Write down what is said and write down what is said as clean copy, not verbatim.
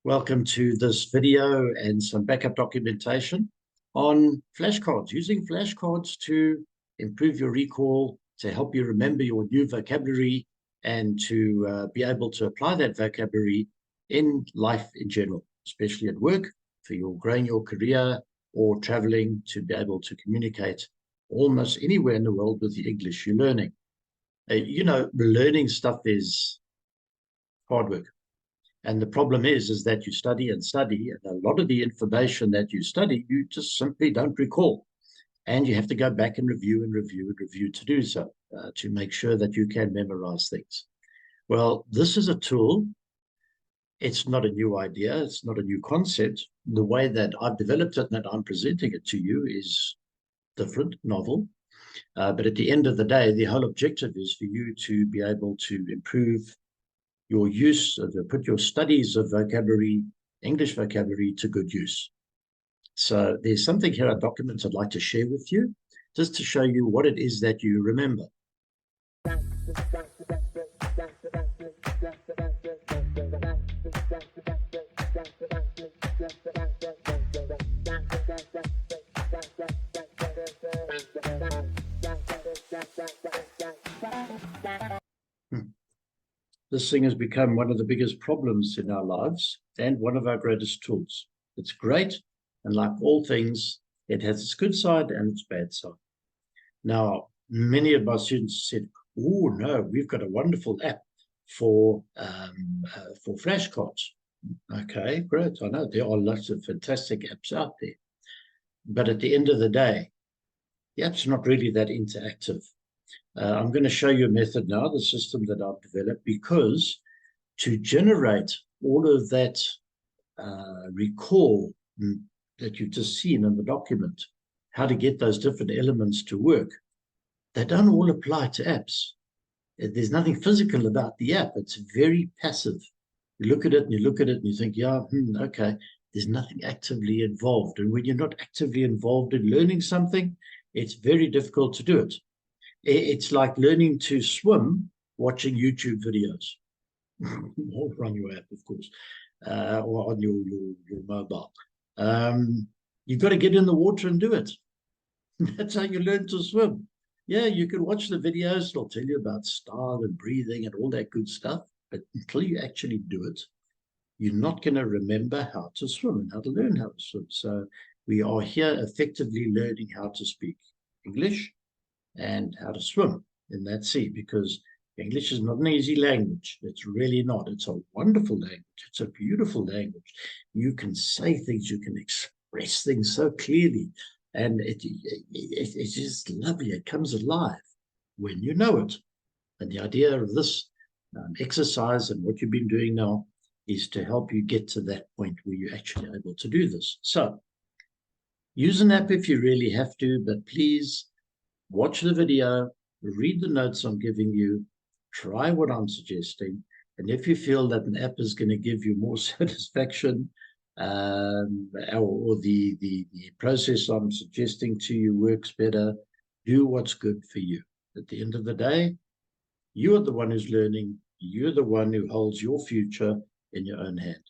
Welcome to this video and some backup documentation on flashcards, using flashcards to improve your recall, to help you remember your new vocabulary, and to be able to apply that vocabulary in life in general, especially at work, for your growing your career or traveling, to be able to communicate almost anywhere in the world with the English you're learning. Learning stuff is hard work. And the problem is that you study and study, and a lot of the information that you study, you just simply don't recall. And you have to go back and review and review and review to do so, to make sure that you can memorize things. Well, this is a tool. It's not a new idea. It's not a new concept. The way that I've developed it and that I'm presenting it to you is different, novel. But at the end of the day, the whole objective is for you to be able to improve your use of, put your studies of vocabulary, English vocabulary, to good use. So there's something here, a document I'd like to share with you, just to show you what it is that you remember. This thing has become one of the biggest problems in our lives and one of our greatest tools. It's great, and like all things, it has its good side and its bad side. Now, many of my students said, oh, no, we've got a wonderful app for flashcards. Okay, great. I know there are lots of fantastic apps out there. But at the end of the day, the app's not really that interactive. I'm going to show you a method now, the system that I've developed, because to generate all of that recall that you've just seen in the document, how to get those different elements to work, they don't all apply to apps. There's nothing physical about the app. It's very passive. You look at it and you look at it and you think, yeah, okay, there's nothing actively involved. And when you're not actively involved in learning something, it's very difficult to do it. It's like learning to swim, watching YouTube videos, or on your app, of course, or on your mobile. You've got to get in the water and do it. That's how you learn to swim. Yeah, you can watch the videos. It'll tell you about style and breathing and all that good stuff. But until you actually do it, you're not going to remember how to swim and how to learn how to swim. So we are here effectively learning how to speak English and how to swim in that sea, because English is not an easy language. It's really not. It's a wonderful language. It's a beautiful language. You can say things, you can express things so clearly, and it's just lovely. It comes alive when you know it. And the idea of this exercise and what you've been doing now is to help you get to that point where you're actually able to do this. So use an app if you really have to, but please watch the video, read the notes I'm giving you, try what I'm suggesting, and if you feel that an app is going to give you more satisfaction, or the process I'm suggesting to you works better, do what's good for you. At the end of the day, you are the one who's learning. You're the one who holds your future in your own hand.